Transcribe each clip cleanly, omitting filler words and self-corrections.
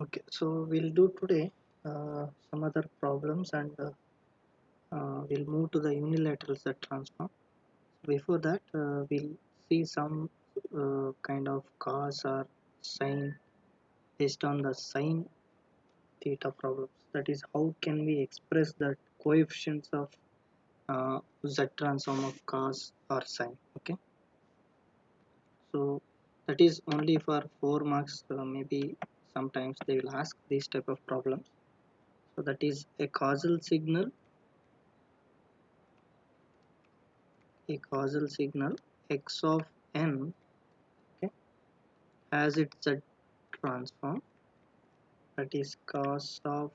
Okay, so we'll do today some other problems and we'll move to the unilateral set transform. Before that, we'll see some kind of cos or sine based on the sine theta problems. That is, how can we express that coefficients of z transform of cos or sine? Okay, so that is only for 4 marks. Maybe sometimes they will ask these type of problems. So that is a causal signal x of n, okay, has its z transform, that is cos of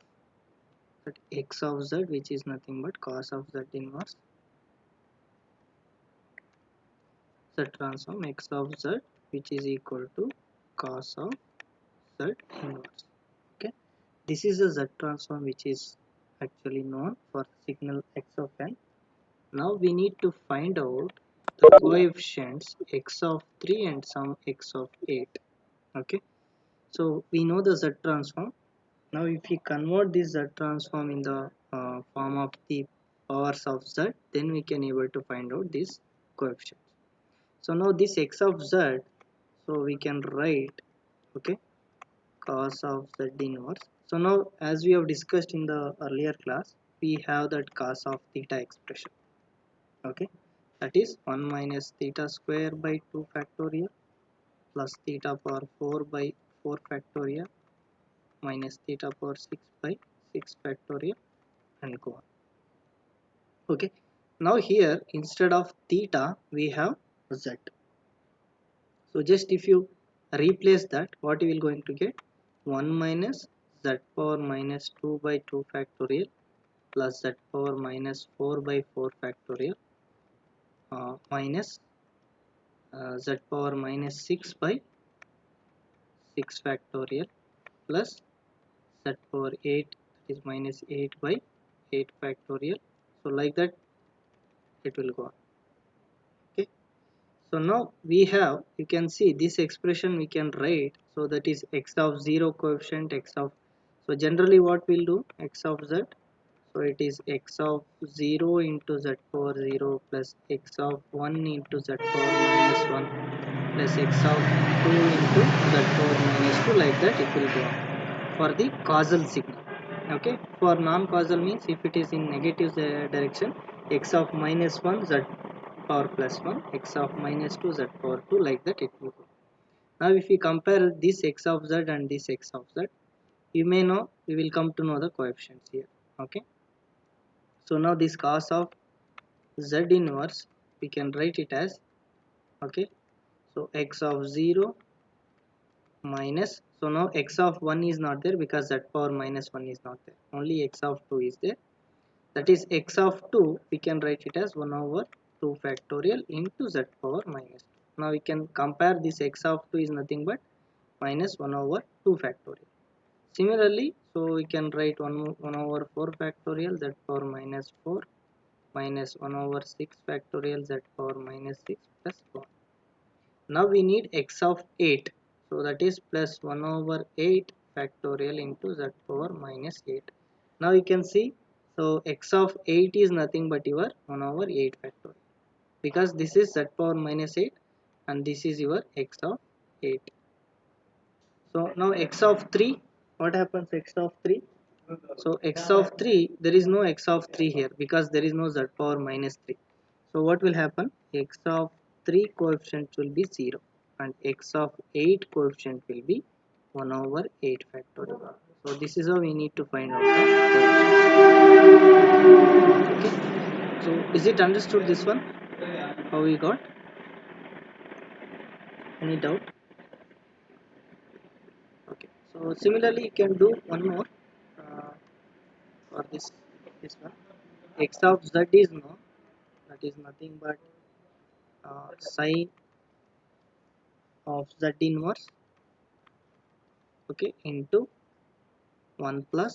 that x of z, which is nothing but cos of z inverse z transform x of z, which is equal to cos of z inverse. Okay, this is a z transform which is actually known for signal x of n. Now we need to find out the coefficients x of 3 and some x of 8. Okay, so we know the z transform. Now if we convert this z transform in the form of the powers of z, then we can able to find out this coefficient. So now this x of z, so we can write, okay, cos of z inverse. So now as we have discussed in the earlier class, we have that cos of theta expression. Okay, that is 1 minus theta square by 2 factorial plus theta power 4 by 4 factorial minus theta power 6 by 6 factorial and go on. Okay, now here instead of theta we have z. So just if you replace that, what you will going to get? 1 minus z power minus 2 by 2 factorial plus z power minus 4 by 4 factorial minus z power minus 6 by 6 factorial plus z power 8, that is minus 8 by 8 factorial. So like that it will go on. Okay, so now we have, you can see this expression we can write, so that is x of 0 coefficient x of, so generally what we'll do, x of z, so it is x of 0 into z power 0 plus x of 1 into z power minus 1 plus x of 2 into z power minus 2, like that it will go on for the causal signal. Okay, for non-causal means if it is in negative direction, x of minus 1 z power plus 1, x of minus 2 z power 2, like that it will go. Now if we compare this x of z and this x of z, you may know, we will come to know the coefficients here. Okay, so now this cos of z inverse we can write it as, okay, so x of 0 minus, so now x of 1 is not there because z power minus 1 is not there, only x of 2 is there. That is x of 2 we can write it as 1 over 2 factorial into z power minus 2. Now we can compare this x of 2 is nothing but minus 1 over 2 factorial. Similarly, so we can write 1 over 4 factorial z power minus 4 minus 1 over 6 factorial z power minus 6 plus 1. Now we need x of 8, so that is plus 1 over 8 factorial into z power minus 8. Now you can see, so x of 8 is nothing but your 1 over 8 factorial, because this is z power minus 8 and this is your x of 8. So now x of 3, what happens x of 3? So x of 3, there is no x of 3 here because there is no z power minus 3. So what will happen? X of 3 coefficient will be 0 and x of 8 coefficient will be 1 over 8 factorial. So this is how we need to find out the coefficient. Okay. So is it understood this one? How we got? Any doubt? Okay. So similarly you can do one more uh, for this one. X of z is known, that is nothing but sine of z inverse, okay, into 1 plus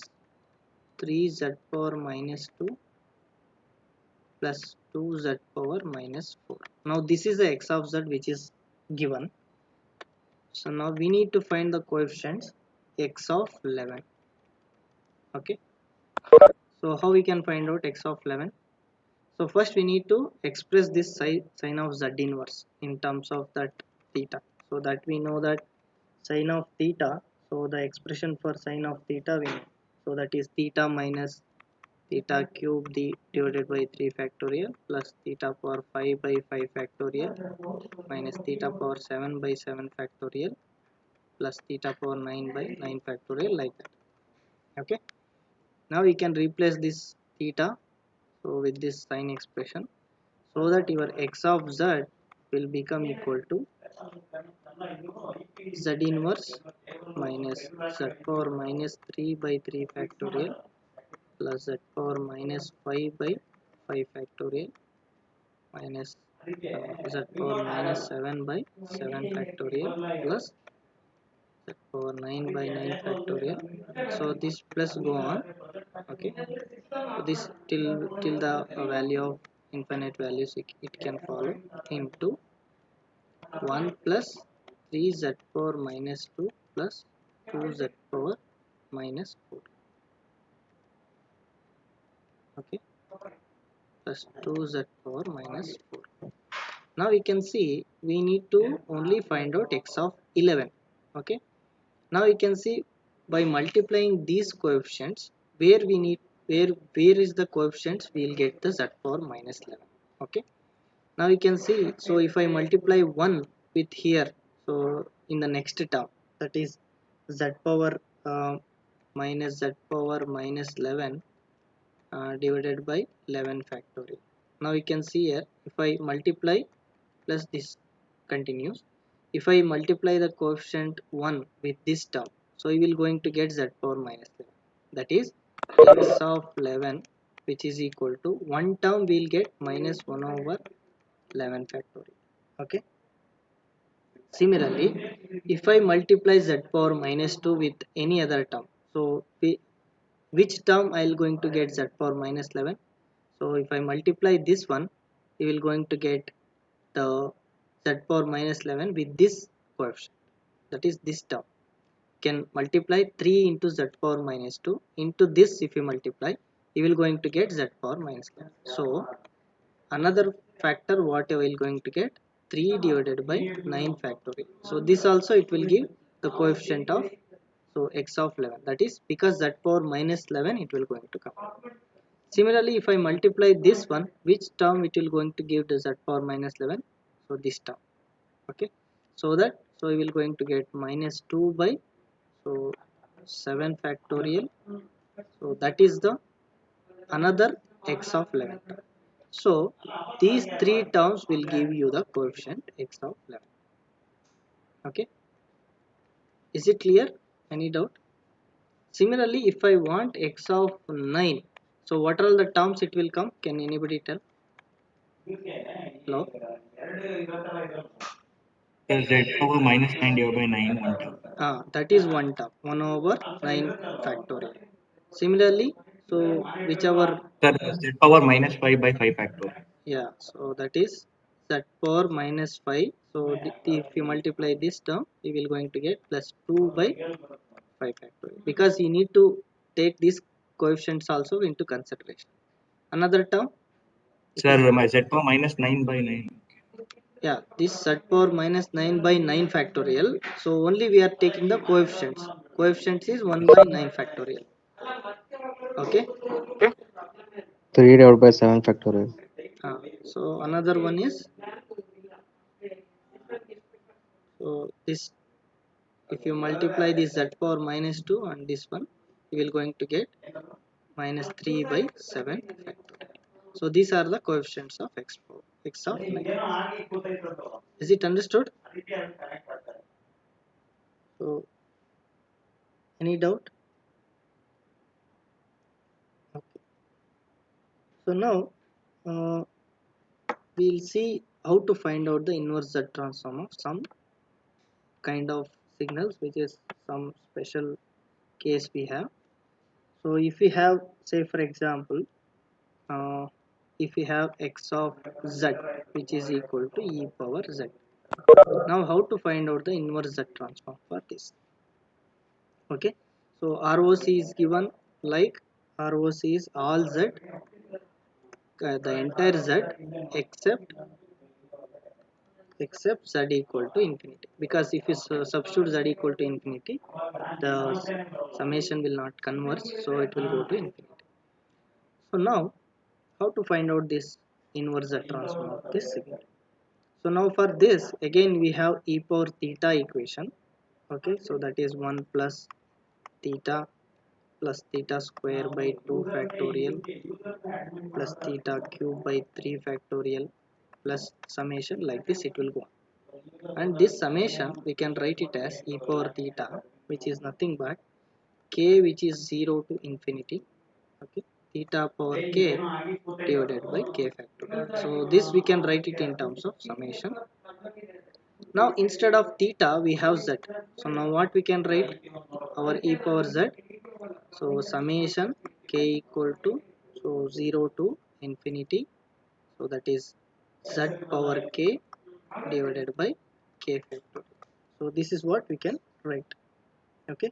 3 z power minus 2 plus 2 z power minus 4. Now this is the x of z which is given. So now we need to find the coefficients. x of 11. Okay, so how we can find out x of 11? So first we need to express this sine of z inverse in terms of that theta, so that we know that sine of theta, so the expression for sine of theta we know, so that is theta minus theta cube divided by 3 factorial plus theta power 5 by 5 factorial minus theta power 7 by 7 factorial plus theta power 9 by 9 factorial, like that. Okay, now we can replace this theta so with this sign expression, so that your x of z will become equal to z inverse minus z power minus 3 by 3 factorial plus z power minus 5 by 5 factorial minus z power minus 7 by 7 factorial plus z power 9 by 9 factorial. So this plus go on. Okay, so this till the value of infinite values it can follow into 1 plus 3 z power minus 2 plus 2 z power minus 4. Okay, plus 2 z power minus 4. Now we can see we need to only find out x of 11. Okay, now you can see by multiplying these coefficients, where we need where is the coefficients, we will get the z power minus 11. Okay, now you can see, so if I multiply 1 with here, so in the next term, that is z power minus z power minus 11 divided by 11 factorial. Now you can see here, if I multiply plus this continues, if I multiply the coefficient 1 with this term, so you will going to get z power minus 11, that is x of 11, which is equal to one term we will get minus 1 over 11 factorial. Okay, similarly if I multiply z power minus 2 with any other term, so which term I will going to get z power minus 11? So if I multiply this one, you will going to get the z power minus 11 with this coefficient, that is this term. You can multiply 3 into z power minus 2 into this, if you multiply you will going to get z power minus 11. So another factor what I will going to get, 3 divided by 9 factorial. So this also it will give the coefficient of, so x of 11, that is because z power minus 11 it will going to come. Similarly if I multiply this one, which term it will going to give the z power minus 11? So this term. Okay, so that, so we will going to get minus 2 by, so 7 factorial. So that is the another x of 11 term. So these three terms will give you the coefficient x of 11. Okay, is it clear? Any doubt? Similarly if I want x of 9, so what are all the terms it will come? Can anybody tell? Hello? Z power minus 9 divided by 9 one term. That is one term, 1 over 9 factorial. Similarly, so whichever, Sir, Z power minus 5 by 5 factorial. yeah, so that is z power minus 5. So if you multiply this term, you will going to get plus 2 by 5 factorial, because you need to take these coefficients also into consideration. Another term, if you Sir, my Z power minus 9 by 9. yeah, this z power minus 9 by 9 factorial, so only we are taking the coefficients is 1 by 9 factorial. Okay, 3 divided by 7 factorial. so another one is, so this, if you multiply this z power minus 2 and this one, you will going to get minus 3 by 7 factorial. So these are the coefficients of x of 9. Is it understood? So any doubt? Okay. So now uh, we'll see how to find out the inverse z transform of some kind of signals, which is some special case we have. So if we have, say for example, uh, if we have x of z which is equal to e power z. Now how to find out the inverse z transform for this? Okay, so ROC is given like ROC is all Z, the entire Z except Z equal to infinity, because if you substitute Z equal to infinity, the summation will not converge, so it will go to infinity. So now, how to find out this inverse Z transform of this signal? So now for this, again we have e power theta equation. Okay, so that is 1 plus theta square by 2 factorial plus theta cube by 3 factorial plus summation, like this it will go on. And this summation we can write it as e power theta, which is nothing but k, which is 0 to infinity. Okay, theta power k divided by k factorial. So this we can write it in terms of summation. Now instead of theta we have z, so now what we can write? Our e power z, so summation k equal to, so 0 to infinity, so that is z power k divided by k factorial. So this is what we can write. Okay,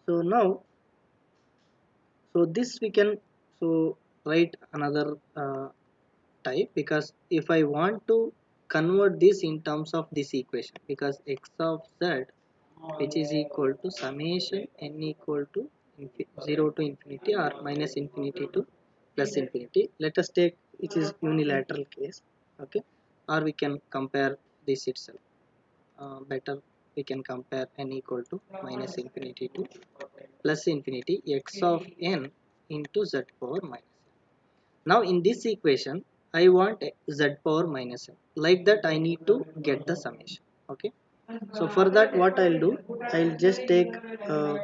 so now, so this we can, so write another type, because if I want to convert this in terms of this equation, because x of z, which is equal to summation n equal to 0 to infinity or minus infinity to plus infinity. Let us take it is unilateral case. Okay, or we can compare this itself. Better, we can compare n equal to minus infinity to plus infinity x of n into z power minus n. Now in this equation I want z power minus n, like that I need to get the summation. Okay, so for that what I'll do, I'll just take uh,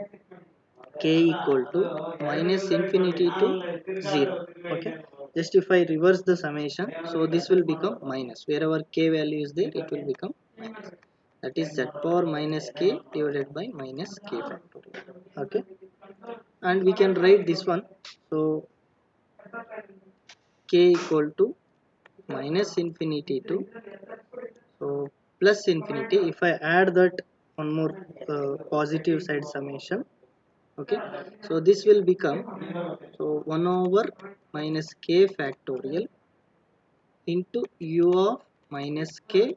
k equal to minus infinity to 0. Okay, just if I reverse the summation, so this will become minus, wherever k value is there it will become minus, that is z power minus k divided by minus k factorial. Okay, and we can write this one, so k equal to minus infinity to, so plus infinity, if I add that one more positive side summation. Okay, so this will become, so 1 over minus k factorial into u of minus k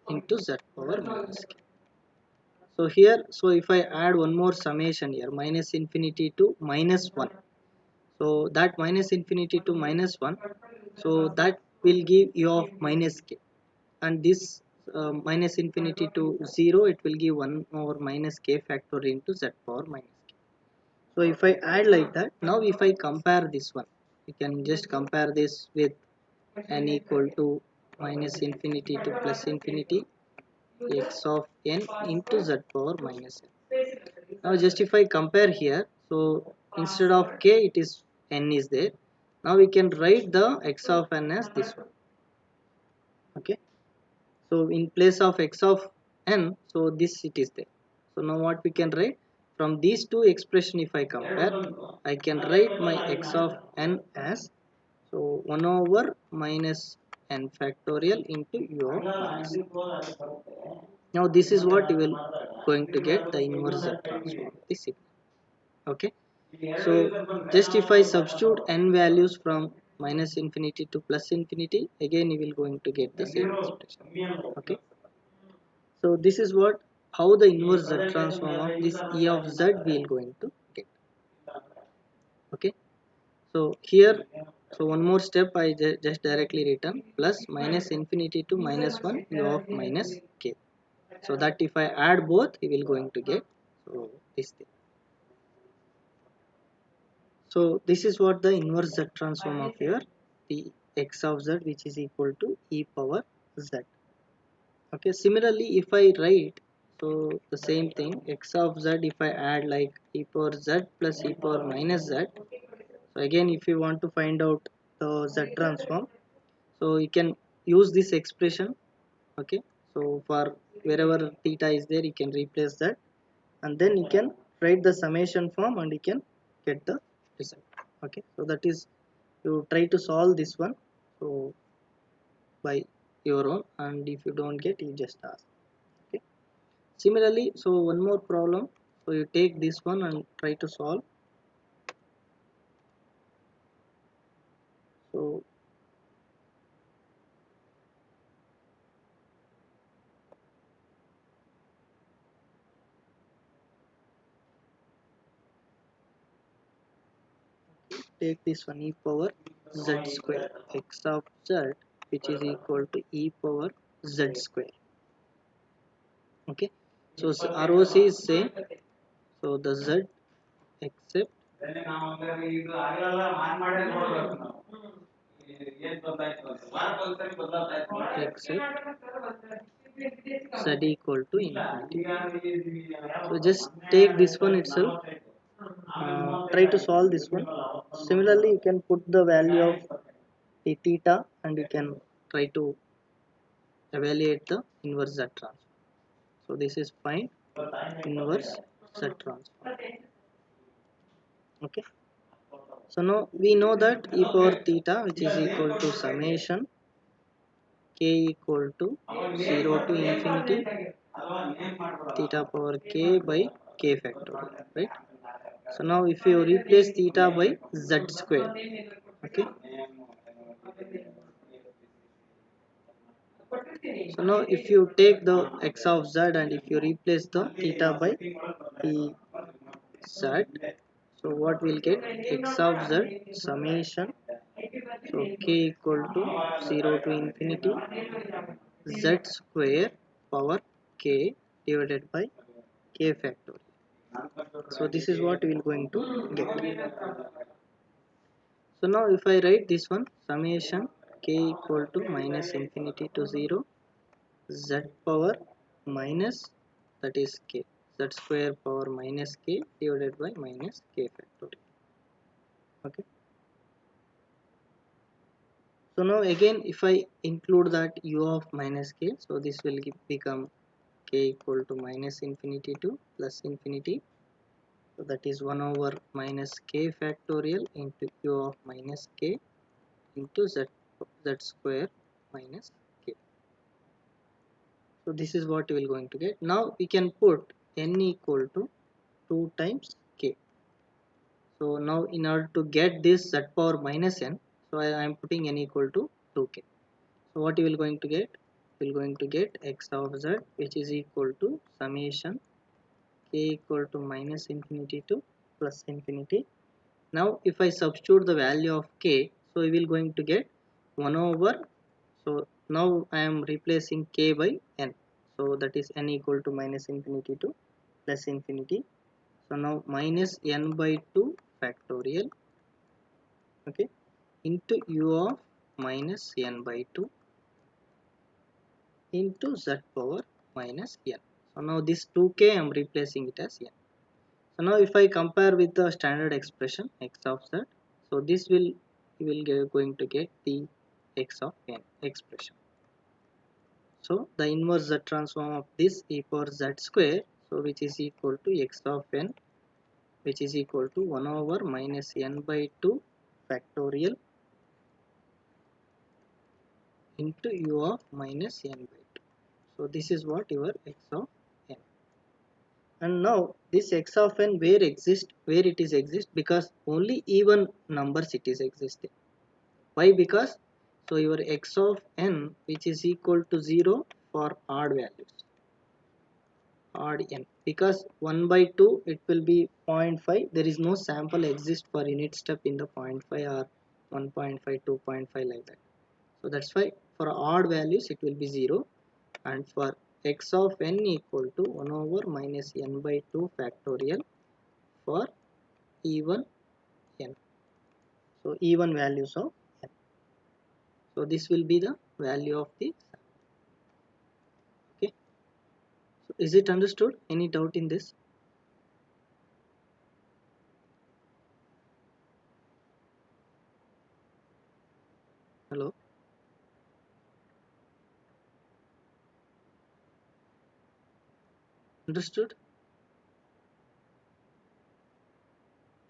into z power minus k. So here, so if I add one more summation here, minus infinity to minus 1, so that minus infinity to minus 1, so that will give u of minus k, and this minus infinity to 0, it will give 1 over minus k factorial into z power minus k. So if I add like that, now if I compare this one, we can just compare this with n equal to minus infinity to plus infinity x of n into z power minus n. Now just if I compare here, so instead of k it is n is there. Now we can write the x of n as this one. Okay, so in place of x of n, so this it is there. So now what we can write, from these two expression if I compare, I can write my x of n as, so 1 over minus n factorial into u of minus n. Now this is what you will going to get the inverse Z transform of the signal. Okay, so just if I substitute n values from minus infinity to plus infinity, again you will going to get the same expression. Okay, so this is what, how the inverse Z transform of this E of Z we will going to get. Okay, so here, so one more step I just directly written plus minus infinity to minus 1 u of minus k, so that if I add both we will going to get, so this thing. So this is what the inverse Z transform of your the x of z, which is equal to e power z. Okay, similarly if I write, so the same thing x of z, if I add like e power z plus e power minus z, so again if you want to find out the Z transform, so you can use this expression. Okay, so for wherever theta is there you can replace that, and then you can write the summation form and you can get the result. Okay, so that is, you try to solve this one so by your own, and if you don't get you just ask. Okay, similarly, so one more problem So you take this one and try to solve. So take this one, e power z square x of z, which is equal to e power z square. Okay, so ROC is same, so the z except z equal to infinity. So just take this one itself, try to solve this one. Similarly, you can put the value of the theta and you can try to evaluate the inverse z transform. So this is find inverse z transform. Okay, so now we know that e power theta, which is equal to summation k equal to 0 to infinity theta power k by k factorial, right? So now if you replace theta by z square, okay, so now if you take the x of z and if you replace the theta by the z, so what we'll get, x of z summation, so k equal to 0 to infinity z square power k divided by k factorial. So this is what we will going to get. So now if I write this one, summation k equal to minus infinity to 0 z power minus, that is k, z square power minus k divided by minus k factorial. Okay, so now again if I include that u of minus k, so this will become k equal to minus infinity to plus infinity, so that is 1 over minus k factorial into u of minus k into z square minus k. So this is what we will going to get. Now we can put n equal to 2 times k. So now in order to get this z power minus n, so I am putting n equal to 2k. So what you will going to get? We will going to get x of z, which is equal to summation k equal to minus infinity to plus infinity. Now if I substitute the value of k, so we will going to get 1 over, so now I am replacing k by n, so that is n equal to minus infinity to plus infinity. So now minus n by 2 factorial, okay, into u of minus n by 2 into z power minus n. So now this 2k I am replacing it as n. So now if I compare with the standard expression x of z, so this will, you will going to get the x of n expression. So the inverse z transform of this e power z square, so which is equal to x of n, which is equal to 1 over minus n by 2 factorial into u of minus n by 2. So this is what your x of n. And now this x of n where it is exist, because only even numbers it is existing. Why? Because so your x of n, which is equal to 0 for odd values, odd n, because 1 by 2 it will be 0.5, there is no sample exist for unit step in the 0.5 or 1.5 2.5 like that. So that's why for odd values it will be 0, and for x of n equal to 1 over minus n by 2 factorial for even n, so even values of n. So this will be the value of the, okay. So is it understood? Any doubt in this? Hello, understood?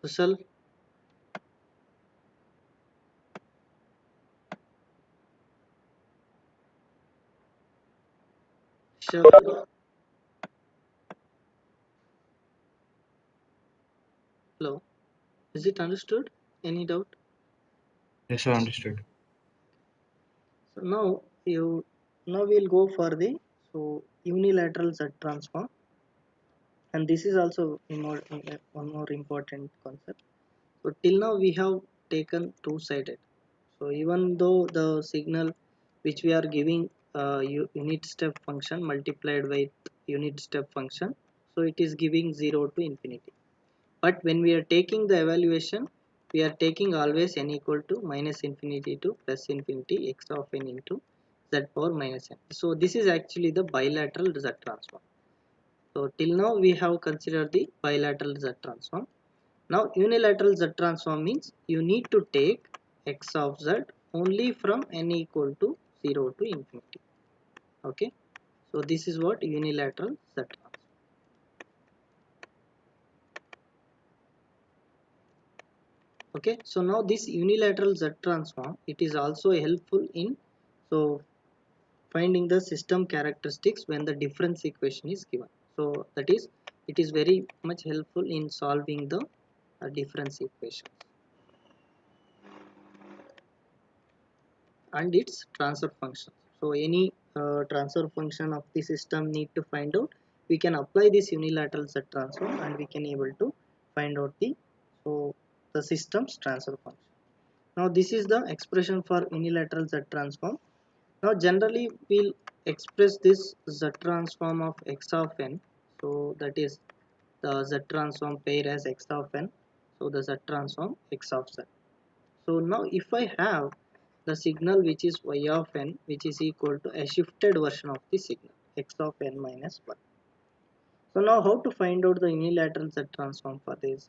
Kusal, Rishabh, Hello, is it understood? Any doubt? Yes, sir, understood. So now we'll go for the unilateral Z transform, and this is also one more important concept. So till now we have taken two-sided. So even though the signal which we are giving unit step function multiplied by unit step function, so it is giving 0 to infinity. But when we are taking the evaluation, we are taking always n equal to minus infinity to plus infinity x of n into z power minus n. So this is actually the bilateral Z transform. So till now we have considered the bilateral Z transform. Now unilateral Z transform means you need to take x of z only from n equal to 0 to infinity. Okay. So this is what unilateral Z transform. Okay. So now this unilateral Z transform, it is also helpful in finding the system characteristics when the difference equation is given. So that is, it is very much helpful in solving the difference equation and its transfer function. So any transfer function of the system need to find out, we can apply this unilateral Z transform and we can able to find out the system's transfer function. Now this is the expression for unilateral Z transform. Now generally we'll express this Z transform of x of n. So that is the Z transform pair as x of n. So the Z transform x of z. So now if I have the signal which is y of n, which is equal to a shifted version of the signal x of n minus 1. So now how to find out the unilateral Z transform for this?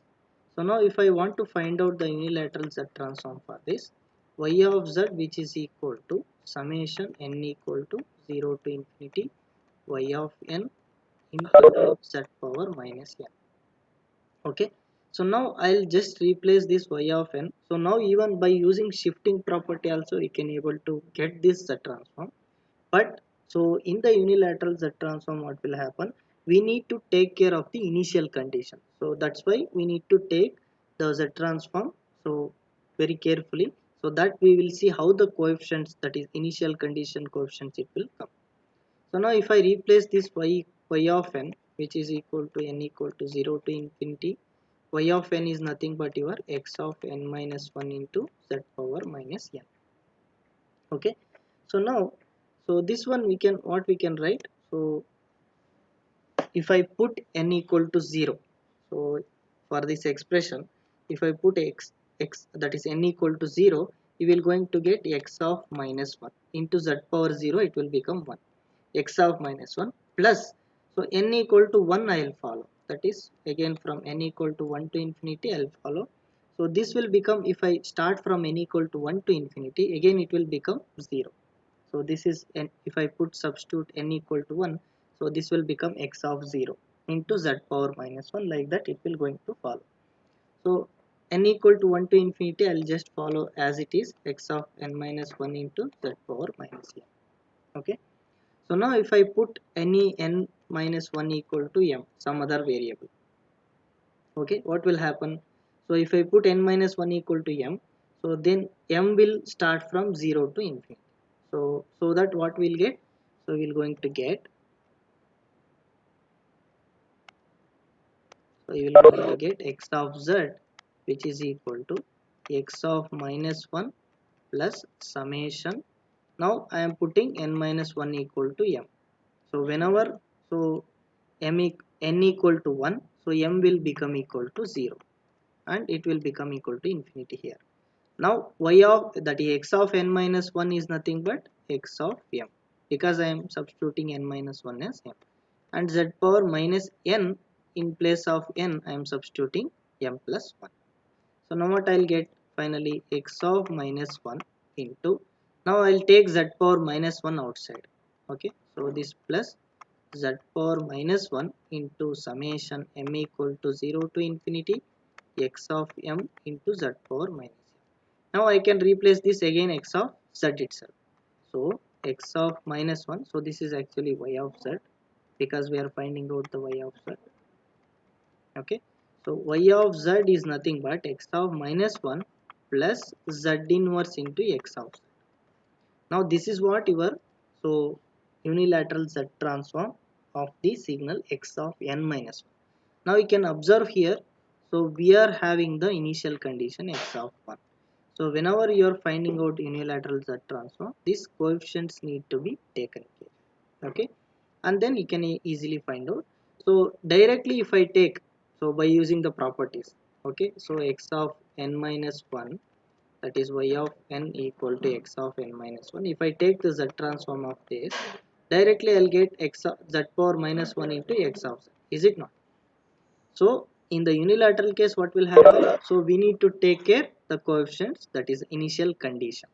So now if I want to find out the unilateral Z transform for this, y of z which is equal to summation n equal to 0 to infinity y of n into z power minus n. Okay. So now I'll just replace this y of n. So now even by using shifting property also we can able to get this Z transform. But so in the unilateral Z transform, what will happen? We need to take care of the initial condition. So that's why we need to take the Z transform so very carefully, so that we will see how the coefficients, that is initial condition coefficients, it will come. So now if I replace this y of n which is equal to n equal to 0 to infinity, y of n is nothing but your x of n minus 1 into z power minus n. Okay. So now, so this one we can, what we can write? So if I put n equal to 0, so for this expression, if I put x that is n equal to 0, you will going to get x of minus 1 into z power 0, it will become 1. X of minus 1 plus, so n equal to 1 I will follow, that is again from n equal to 1 to infinity I will follow. So this will become, if I start from n equal to 1 to infinity, again it will become 0. So this is n, if I put substitute n equal to 1, so this will become x of 0 into z power minus 1, like that it will going to follow. So n equal to 1 to infinity, I will just follow as it is, x of n minus 1 into z power minus n. Okay. So now if I put any n minus 1 equal to m, some other variable, okay, what will happen? So if I put n minus 1 equal to m, so then m will start from 0 to infinity. So that what we'll get? So we're going to get, so you will going to get x of z which is equal to x of minus 1 plus summation. Now I am putting n minus 1 equal to m. So whenever, so n equal to 1, so m will become equal to 0 and it will become equal to infinity here. Now y of, that is x of n minus 1 is nothing but x of m, because I am substituting n minus 1 as m, and z power minus n, in place of n I am substituting m plus 1. So now what I'll get finally, x of minus 1 into, now I'll take z power minus 1 outside. Okay, so this plus z power minus 1 into summation m equal to 0 to infinity x of m into z power minus m. Now I can replace this again x of z itself. So x of minus 1, so this is actually y of z, because we are finding out the y of z. Okay. So y of z is nothing but x of minus 1 plus z inverse into x of z. Now this is what your so unilateral z transform of the signal x of n minus 1. Now you can observe here, so we are having the initial condition x of 1. So whenever you are finding out unilateral z transform, these coefficients need to be taken care. Okay, and then you can easily find out. So directly if I take, so by using the properties, okay, so x of n minus 1, that is y of n equal to x of n minus 1. If I take the z transform of this, directly I'll get x of z power minus 1 into x of z. Is it not? So in the unilateral case, what will happen? So we need to take care the coefficients, that is initial conditions.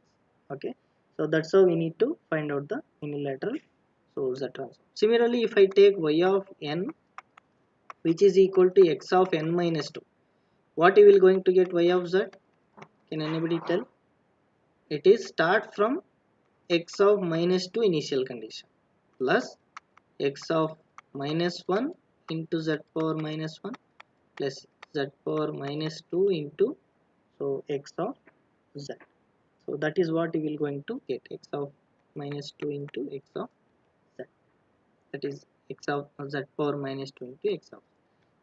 Okay, so that's how we need to find out the unilateral. So z transform. Similarly, if I take y of n, which is equal to x of n minus 2, what you will going to get y of z? Can anybody tell? It is start from x of minus 2 initial condition plus x of minus 1 into z power minus 1 plus z power minus 2 into so x of z. So that is what you will going to get, x of minus 2 into x of z, that is x of z power minus 2 into x of z.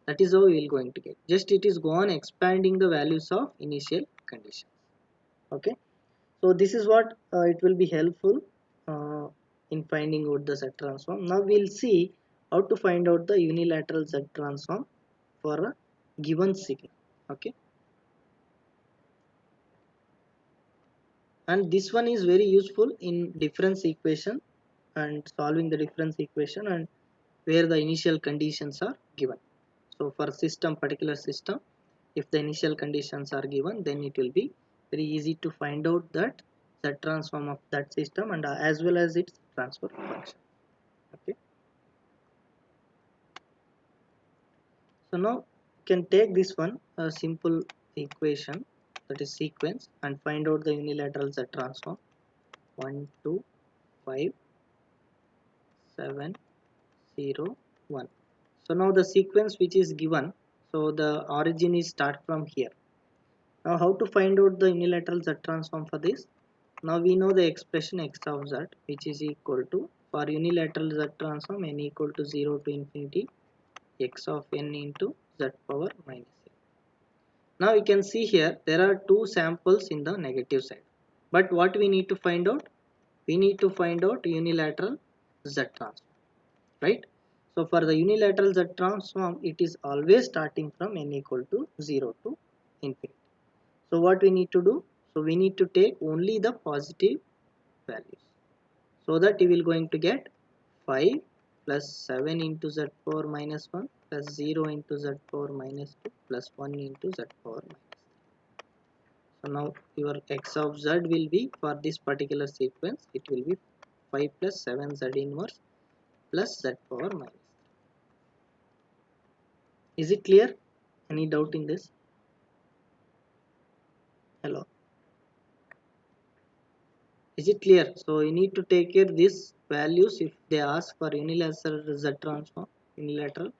That is how we will going to get, just it is go on expanding the values of initial conditions. Okay, so this is what it will be helpful uh, in finding out the z transform. Now we'll see how to find out the unilateral z transform for a given signal. Okay, and this one is very useful in difference equation and solving the difference equation and where the initial conditions are given. So for system, particular system, if the initial conditions are given, then it will be very easy to find out that the transform of that system and as well as its transfer function. Okay, so now you can take this one a simple equation, that is sequence, and find out the unilateral z transform 1 2 5 7 0 1. So now the sequence which is given, so the origin is start from here. Now how to find out the unilateral z transform for this? Now we know the expression x of z, which is equal to, for unilateral z transform, n equal to 0 to infinity x of n into z power minus n. Now you can see here there are two samples in the negative side, but what we need to find out? We need to find out unilateral z transform, right? So for the unilateral z transform, it is always starting from n equal to 0 to infinity. So what we need to do? So we need to take only the positive values, so that you will going to get 5 plus 7 into z power minus 1 plus 0 into z power minus 2 plus 1 into z power minus 3. So now your x of z will be, for this particular sequence, it will be 5 plus 7 z inverse plus z power minus 3. Is it clear? Any doubt in this? Hello, is it clear? So you need to take care these values. If they ask for unilateral z transform, unilateral,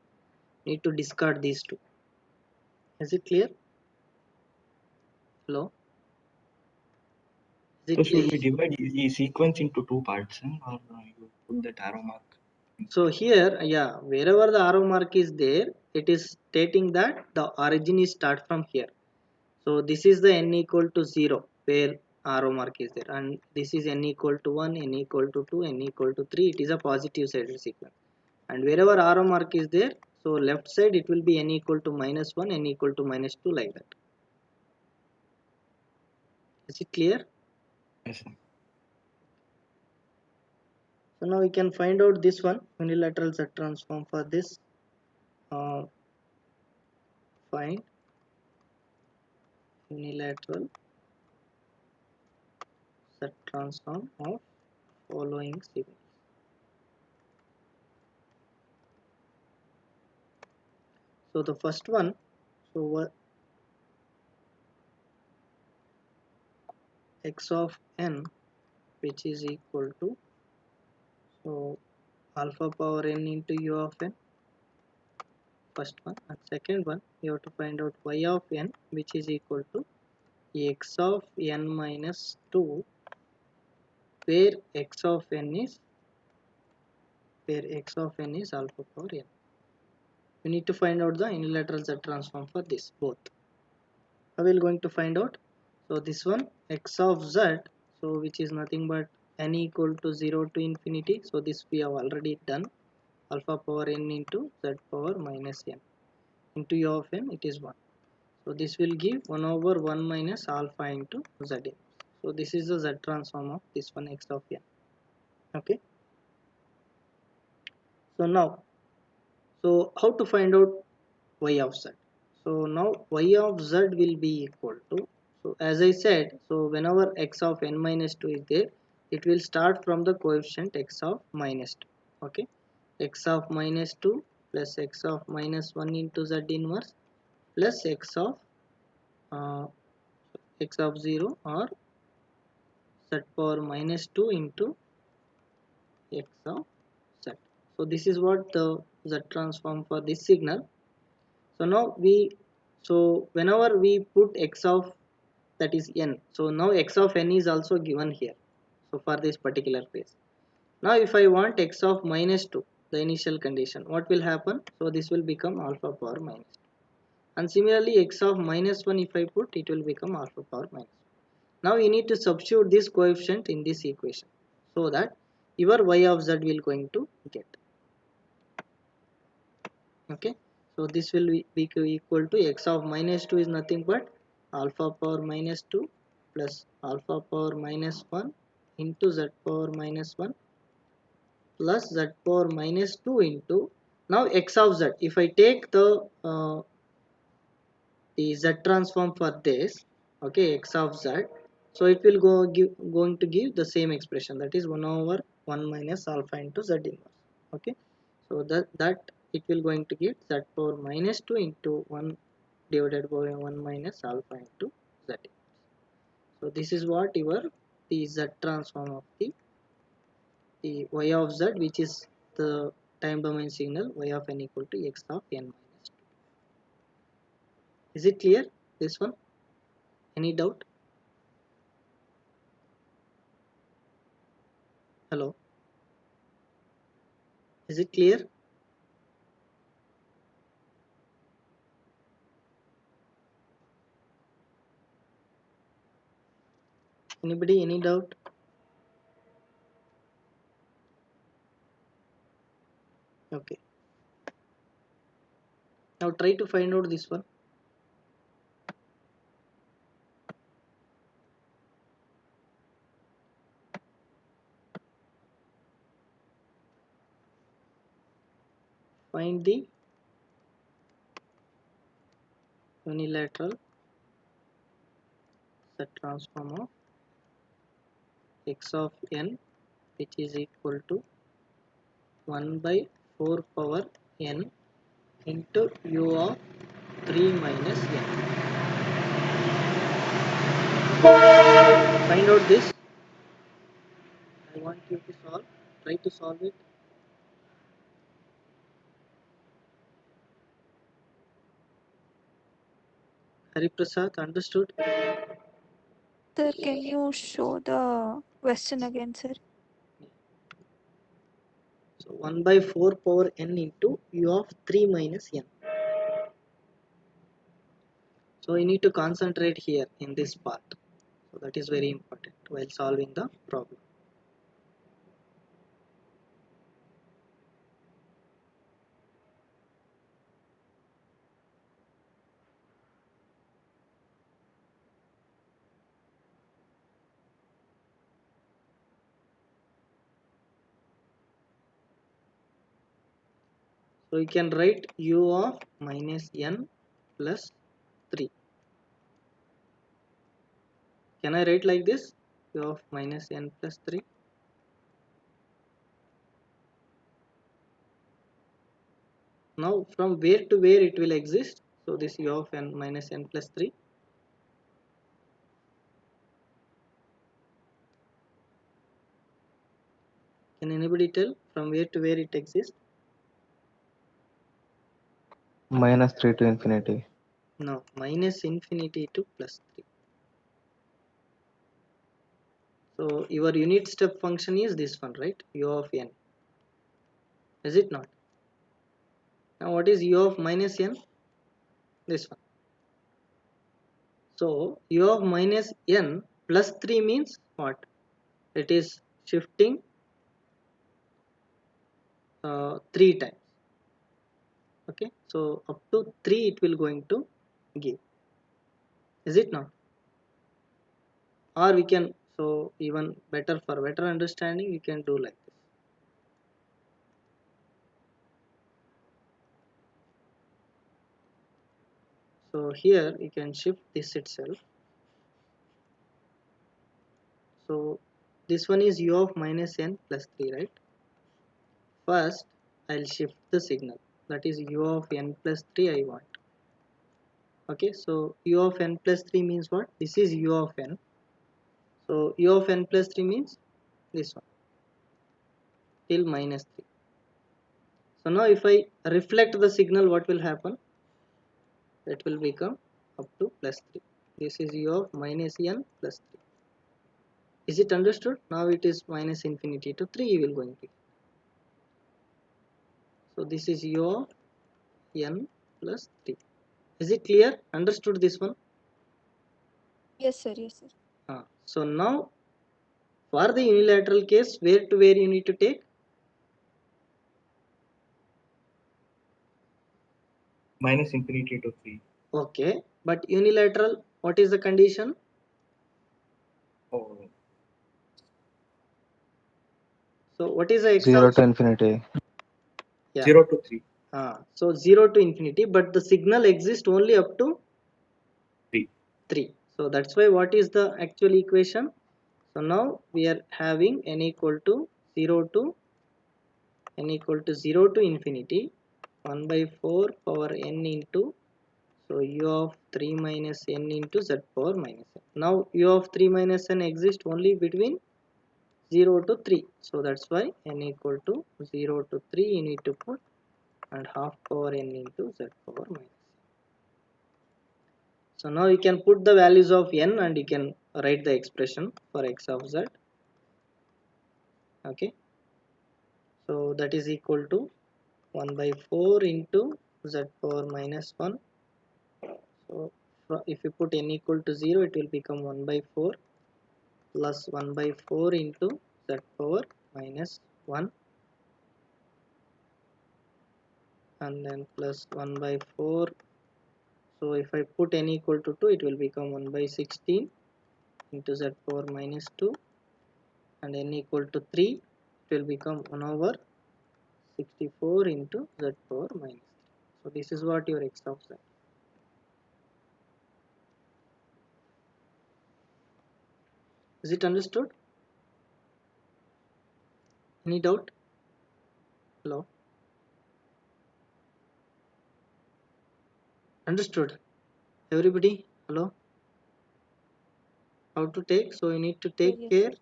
need to discard these two. Is it clear? Hello, is So it clear? should we divide the sequence into two parts, or you put that arrow mark? So here, yeah, wherever the arrow mark is there, it is stating that the origin is start from here. So this is the n equal to 0 where arrow mark is there, and this is n equal to 1, n equal to 2, n equal to 3. It is a positive sided sequence, and wherever arrow mark is there, so left side it will be n equal to minus 1, n equal to minus 2, like that. Is it clear? Yes, sir. So now we can find out this one, unilateral z transform for this. Find unilateral z transform of following signals. So the first one, so what, x of n, which is equal to, so alpha power n into u of n, first one, and second one you have to find out y of n, which is equal to x of n minus 2, where x of n is alpha power n. We need to find out the unilateral Z transform for this both. How are we going to find out? So this one x of z, so which is nothing but n equal to 0 to infinity. So this we have already done, alpha power n into z power minus n into u of n, it is 1. So this will give 1 over 1 minus alpha into z in. So this is the Z transform of this one x of n. Okay. So now, so how to find out y of z? So now y of z will be equal to, so as I said, so whenever x of n minus 2 is there, it will start from the coefficient x of minus 2. Okay, x of minus 2 plus x of minus 1 into z inverse plus uh, x of 0 or z power minus 2 into x of z. So this is what the z transform for this signal. So now whenever we put x of, that is n, so now x of n is also given here, so for this particular case. Now if I want x of minus 2, the initial condition, what will happen? So this will become alpha power minus 2, and similarly x of minus 1 if I put, it will become alpha power minus 2. Now you need to substitute this coefficient in this equation so that your y of z will going to get. Okay, so this will be equal to x of minus 2 is nothing but alpha power minus 2 plus alpha power minus 1 into z power minus 1 plus z power minus 2 into, now x of z, if I take the z transform for this, okay, x of z, so it will going to give the same expression, that is 1 over 1 minus alpha into z inverse. Okay, so that it will going to give z power minus 2 into 1 divided by 1 minus alpha into z inverse. So this is what your the z transform of the y of z, which is the time domain signal y of n equal to x of n minus 2. Is it clear, this one? Any doubt? Hello, is it clear? Anybody, any doubt? Okay, now try to find out this one. Find the unilateral Z transform of x of n, which is equal to 1 by 4 power n into u of 3 minus n. Find out this. I want you to solve. Try to solve it. Hari Prasad, understood? Sir, can you show the question again, sir? So 1 by 4 power n into u of 3 minus n. So you need to concentrate here in this part. So that is very important while solving the problem. So you can write u of minus n plus 3. Can I write like this? U of minus n plus 3. Now from where to where it will exist? So this u of n minus n plus 3. Can anybody tell from where to where it exists? -3 to infinity. No, minus infinity to plus 3. So your unit step function is this one, right? U of n. Is it not? Now what is u of minus n? This one. So u of minus n plus 3 means what? It is shifting 3 times. Okay, so up to 3 it will going to give. Is it not? Or we can, so even better, for better understanding, we can do like this. So here we can shift this itself. So this one is u of minus n plus 3, right? First I'll shift the signal, that is u of n plus 3 I want. Okay, so u of n plus 3 means what? This is u of n. So u of n plus 3 means this one till minus 3. So now if I reflect the signal, what will happen? It will become up to plus 3. This is u of minus n plus 3. Is it understood? Now it is minus infinity to 3 you will going to. So this is u of n plus 3. Is it clear? Understood this one? Yes, sir. Yes, sir. So now for the unilateral case, where to where you need to take? Minus infinity to 3. Okay, but unilateral, what is the condition? Oh, So what is the x 0 of? to infinity. Yeah. 0 to 3. So 0 to infinity, but the signal exists only up to 3. 3. So that's why what is the actual equation? So now we are having n equal to 0 to n equal to 0 to infinity 1 by 4 power n into, so u of 3 minus n into z power minus n. Now u of 3 minus n exists only between 0 to 3. So that's why n equal to 0 to 3 you need to put, and half power n into z power minus n. So now you can put the values of n and you can write the expression for x of z. Okay, so that is equal to 1 by 4 into z power minus 1. So if you put n equal to 0, it will become 1 by 4 plus 1 by 4 into z power minus 1, and then plus 1 by 4. So if I put n equal to 2, it will become 1 by 16 into z power minus 2, and n equal to 3, it will become 1 over 64 into z power minus 3. So this is what your x of z. Is it understood? Any doubt? Hello? Understood? Everybody? Hello? How to take? So you need to Sir, take yes, care.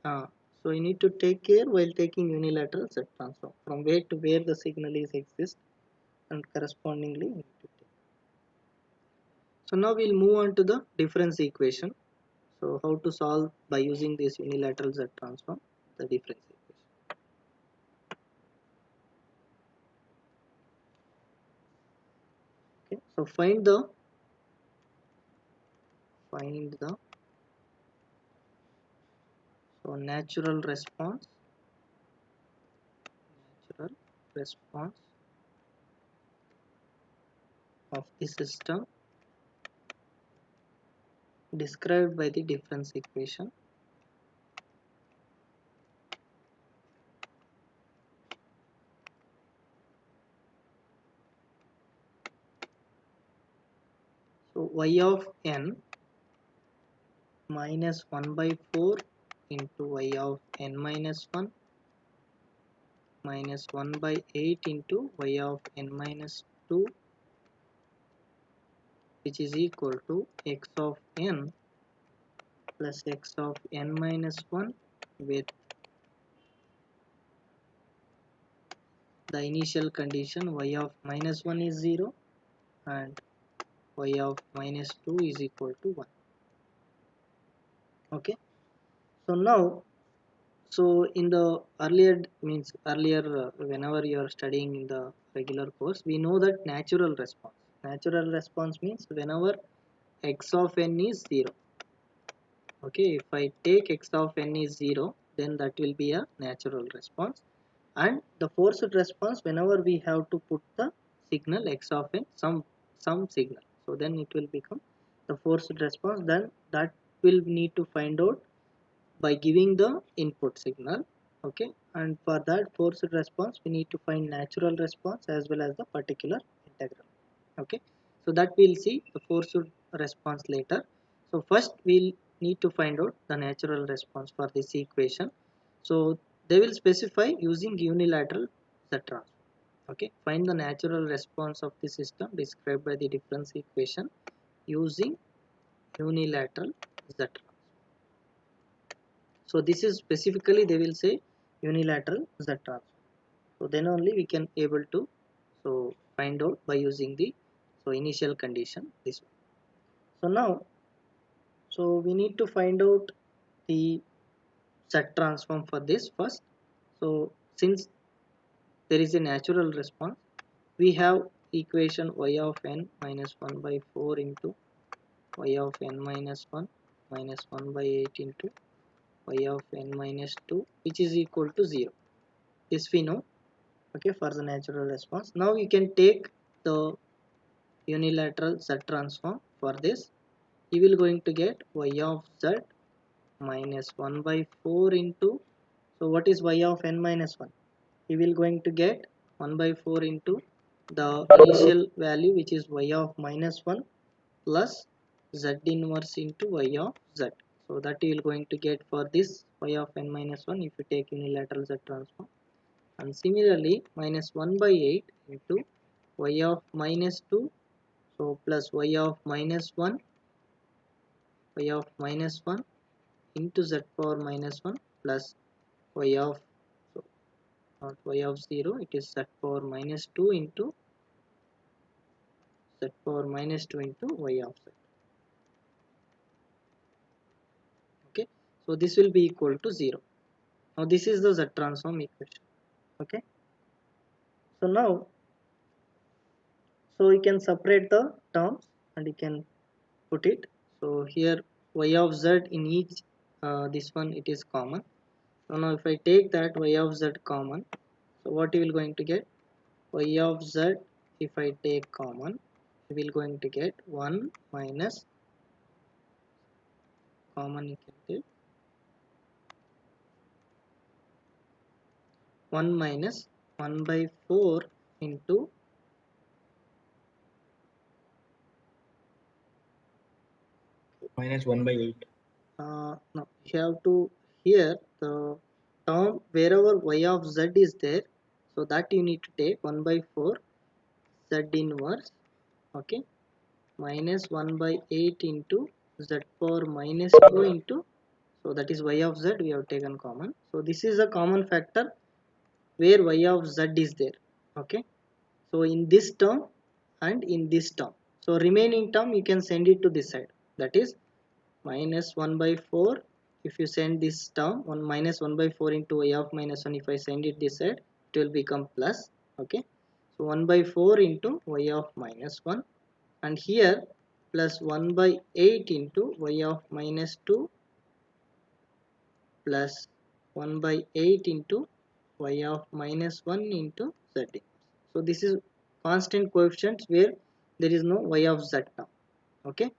sir. So you need to take care while taking unilateral set transform, from where to where the signal is exist, and correspondingly you need to take. So now we'll move on to the difference equation. So how to solve by using this unilateral Z transform the difference equation. Okay, so find the so natural response of the system described by the difference equation. So y of n minus 1 by 4 into y of n minus 1 minus 1 by 8 into y of n minus 2, which is equal to x of n plus x of n minus 1 with the initial condition y of minus 1 is 0 and y of minus 2 is equal to 1. Okay, so now, so in the earlier whenever you are studying in the regular course, we know that natural response means whenever x of n is 0. Okay, if I take x of n is 0, then that will be a natural response. And the forced response, whenever we have to put the signal x of n, some signal, so then it will become the forced response. Then that will need to find out by giving the input signal. Okay, and for that forced response we need to find natural response as well as the particular integral. Okay, so that we'll see the forced response later. So first we'll need to find out the natural response for this equation. So they will specify using unilateral Z transform. Okay, find the natural response of the system described by the difference equation using unilateral Z transform. So this is specifically they will say unilateral Z transform. So then only we can able to so find out by using the initial condition this one. So now, so we need to find out the Z transform for this first. So since there is a natural response, we have equation y of n minus 1 by 4 into y of n minus 1 minus 1 by 8 into y of n minus 2, which is equal to 0. This we know. Okay, for the natural response. Now you can take the unilateral Z transform for this. You will going to get y of z minus 1 by 4 into, so what is y of n minus 1? You will going to get 1 by 4 into the initial value, which is y of minus 1 plus z inverse into y of z. So that you will going to get for this y of n minus 1 if you take unilateral Z transform. And similarly minus 1 by 8 into y of minus 2, so plus y of minus 1, y of minus 1 into z power minus 1 plus y of, so not y of 0, it is z power minus 2 into z power minus 2 into y of z. Okay, so this will be equal to 0. Now this is the Z transform equation. Okay, so now, so we can separate the terms and you can put it. So here y of z in each this one it is common. So now if I take that y of z common, so what you will going to get, y of z, if I take common, you will going to get 1 minus, common you can take 1 minus 1 by 4 into minus 1 by 8. no, you have to, here the term wherever y of z is there, so that you need to take 1 by 4 z inverse. Okay, minus 1 by 8 into z power minus 2 into, so that is y of z we have taken common. So this is a common factor where y of z is there. Okay, so in this term and in this term, so remaining term you can send it to this side, that is minus 1 by 4. If you send this term 1 minus 1 by 4 into y of minus 1, if I send it this side, it will become plus. Okay, so 1 by 4 into y of minus 1, and here plus 1 by 8 into y of minus 2 plus 1 by 8 into y of minus 1 into z. So this is constant coefficients where there is no y of z term. Okay,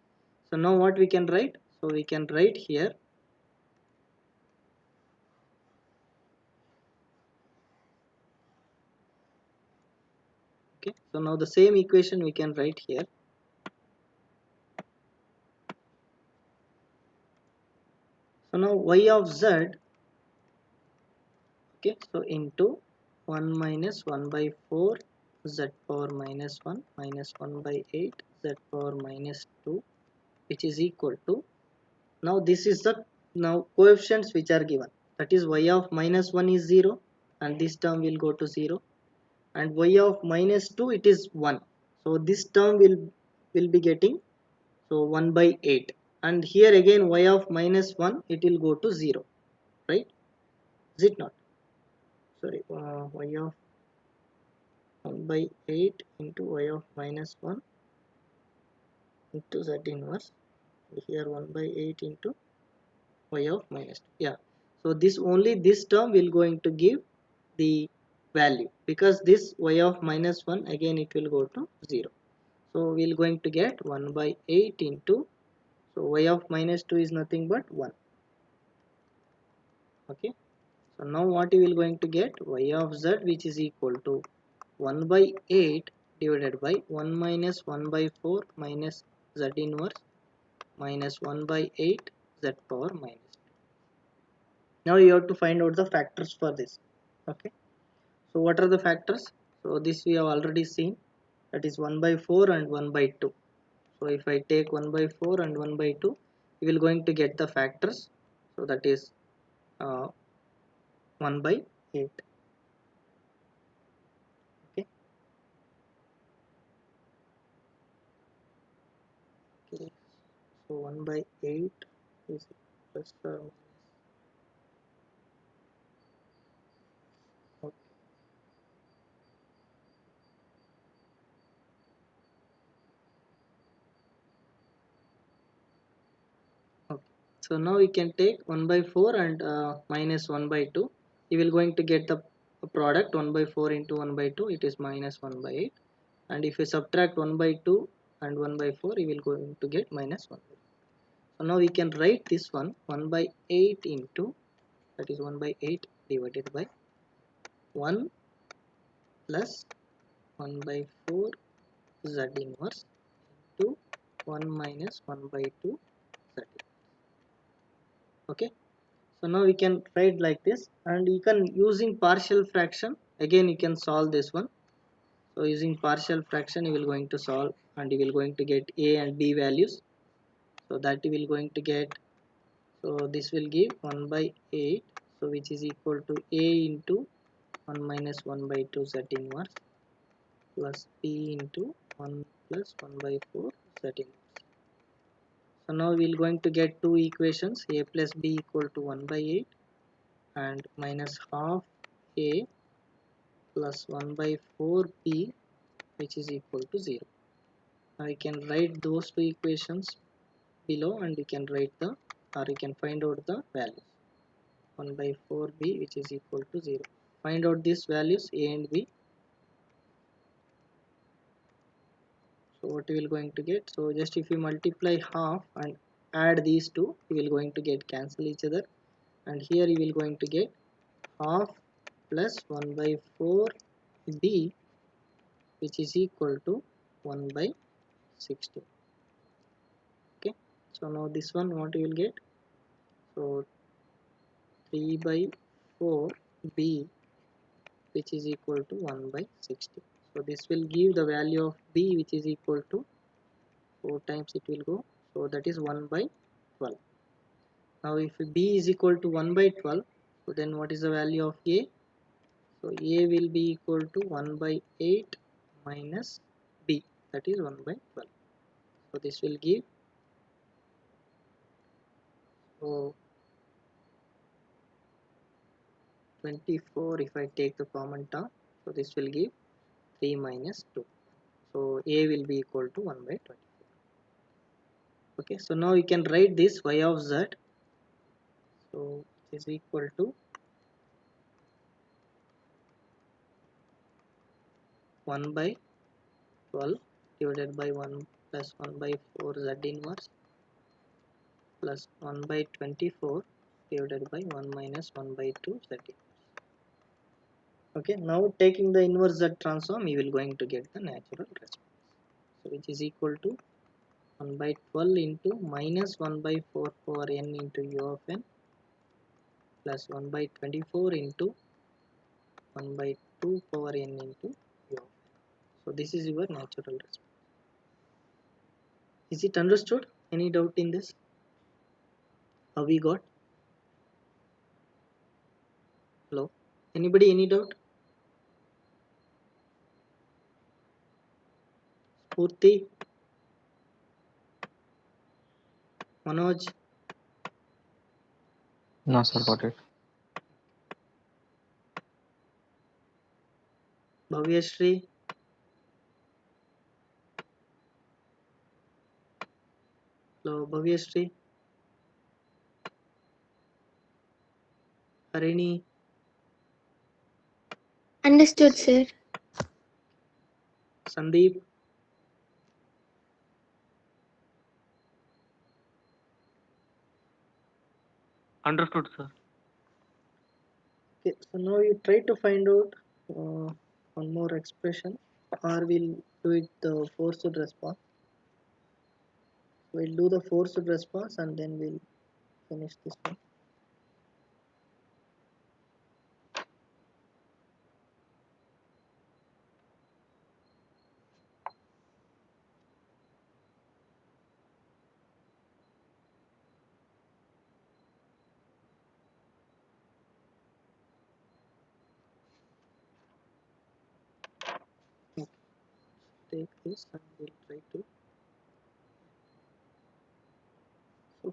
so now what we can write, so we can write here, okay, so now the same equation we can write here. So now y of z, okay, so into 1 minus 1 by 4 z power minus 1 minus 1 by 8 z power minus 2, which is equal to, now this is the, now coefficients which are given, that is y of minus 1 is 0 and this term will go to 0, and y of minus 2 it is 1. So this term will be getting, so 1 by 8, and here again y of minus 1, it will go to 0, right? Is it not? Sorry, y of 1 by 8 into y of minus 1 into z inverse, here 1 by 8 into y of minus 2. Yeah, so this only this term will going to give the value, because this y of minus 1 again it will go to 0. So we'll going to get 1 by 8 into, so y of minus 2 is nothing but 1. Okay, so now what you will going to get, y of z, which is equal to 1 by 8 divided by 1 minus 1 by 4 minus z inverse minus 1 by 8 z power minus 2. Now you have to find out the factors for this. Okay, so what are the factors? So this we have already seen, that is 1 by 4 and 1 by 2. So if I take 1 by 4 and 1 by 2, we will going to get the factors. So that is 1 by 8. Okay, okay. So 1 by 8 is plus or minus. Okay. Okay. So now we can take 1 by 4 and minus 1 by 2. You will going to get the product, 1 by 4 into 1 by 2, it is minus 1 by 8. And if you subtract 1 by 2 and 1 by 4, you will going to get minus 1 by 4. So now we can write this one, 1 by 8 into, that is 1 by 8 divided by 1 plus 1 by 4 z inverse into 1 minus 1 by 2 z. Okay, so now we can write like this, and you can, using partial fraction, again you can solve this one. So using partial fraction you will going to solve, and you will going to get a and b values. So that you will going to get, so this will give 1 by 8, so which is equal to a into 1 minus 1 by 2 z inverse plus b into 1 plus 1 by 4 z inverse. So now we are going to get two equations, a plus b equal to 1 by 8 and minus half a plus 1 by 4b, which is equal to 0. Now we can write those two equations below, and we can write the, or we can find out the values. 1 by 4b, which is equal to 0. Find out these values a and b. So what we will going to get, so just if you multiply half and add these two, you will going to get cancel each other, and here you will going to get half plus 1 by 4b, which is equal to 1 by 16. Okay, so now this one what you will get, so 3 by 4b, which is equal to 1 by 60. So this will give the value of b, which is equal to 4 times it will go, so that is 1 by 12. Now if b is equal to 1 by 12, so then what is the value of a? So a will be equal to 1 by 8 minus b, that is 1 by 12. So this will give, so 24, if I take the common term, so this will give 3 minus 2. So a will be equal to 1 by 24. Okay, so now we can write this y of z, so it is equal to 1 by 12 divided by 1 plus 1 by 4 z inverse plus 1 by 24 divided by 1 minus 1 by 2 z inverse. Okay, now taking the inverse z transform, you will going to get the natural response. So which is equal to 1 by 12 into minus 1 by 4 power n into u of n plus 1 by 24 into 1 by 2 power n into u of n. So this is your natural response. Is it understood? Any doubt in this? How we got? Hello? Anybody any doubt? Purti, Manoj, No, sir, got it. Bhavyashri, hello Bhavyashri, Harini, Understood, sir. Sandeep, Understood, sir. okay, so now you try to find out one more expression, or we'll do it the forced response. We'll do the forced response and then we'll finish this one. Okay, take this and we'll try to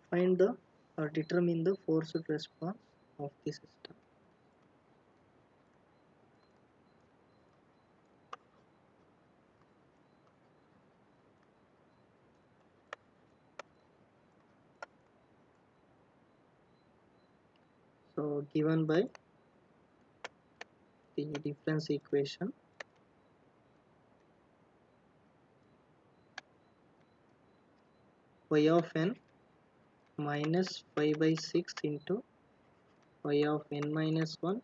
find the or determine the forced response of the system. So given by the difference equation, y of n minus 5 by 6 into y of n minus 1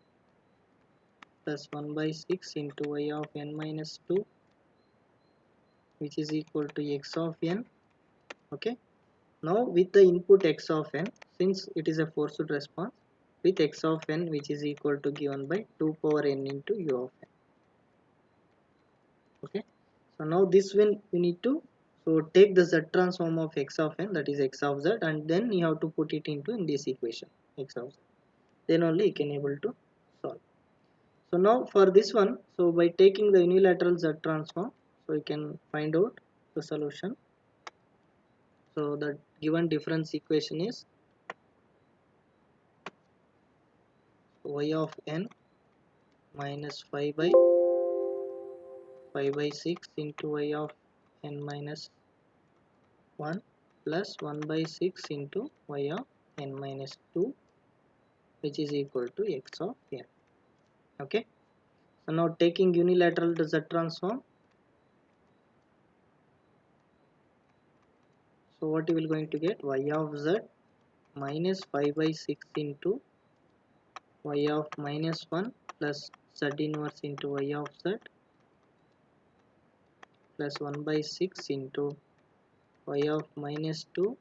plus 1 by 6 into y of n minus 2, which is equal to x of n. Okay, now with the input x of n, since it is a forced response, with x of n which is equal to given by 2 power n into u of n. Okay, so now this one you need to take the z transform of x of n, that is x of z, and then you have to put it into in this equation x of z, then only you can able to solve. So now for this one, so by taking the unilateral z transform, so you can find out the solution. So the given difference equation is y of n minus 5 by 6 into y of n minus 1 plus 1 by 6 into y of n minus 2, which is equal to x of n. Okay, so now taking unilateral z transform, so what you will going to get, y of z minus 5 by 6 into y of minus 1 plus z inverse into y of z plus 1 by 6 into y of minus 2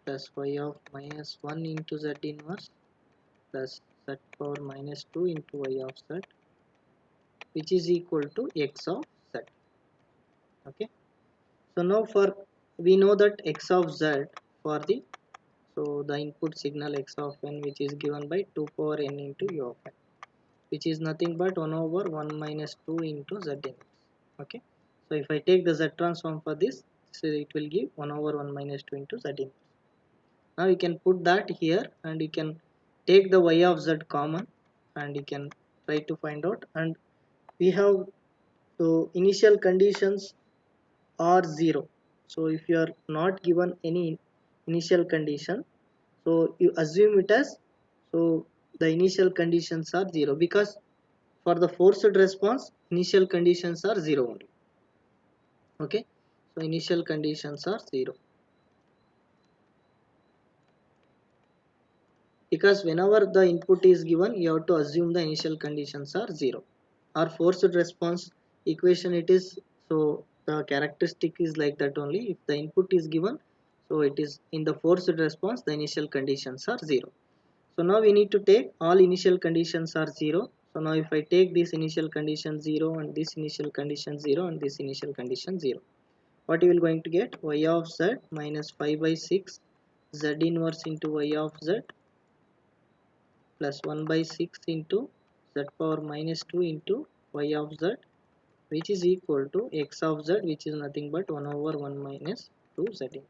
plus y of minus 1 into z inverse plus z power minus 2 into y of z, which is equal to x of z. Okay, so now for we know that x of z for the, so the input signal x of n, which is given by 2 power n into u of n, which is nothing but 1 over 1 minus 2 into z inverse. Okay, so if I take the z transform for this, so it will give 1 over 1 minus 2 into z inverse. Now you can put that here and you can take the y of z common and you can try to find out, and we have, so initial conditions are 0. So if you are not given any initial condition, so you assume it as, so the initial conditions are 0, because for the forced response initial conditions are 0 only. Okay, so initial conditions are 0, because whenever the input is given you have to assume the initial conditions are 0. Our forced response equation it is, so the characteristic is like that only. If the input is given, so it is in the forced response the initial conditions are 0. So now we need to take all initial conditions are 0. So now if I take this initial condition 0 and this initial condition 0 and this initial condition 0, what you will going to get, y of z minus 5 by 6 z inverse into y of z plus 1 by 6 into z power minus 2 into y of z which is equal to x of z, which is nothing but 1 over 1 minus 2 z inverse.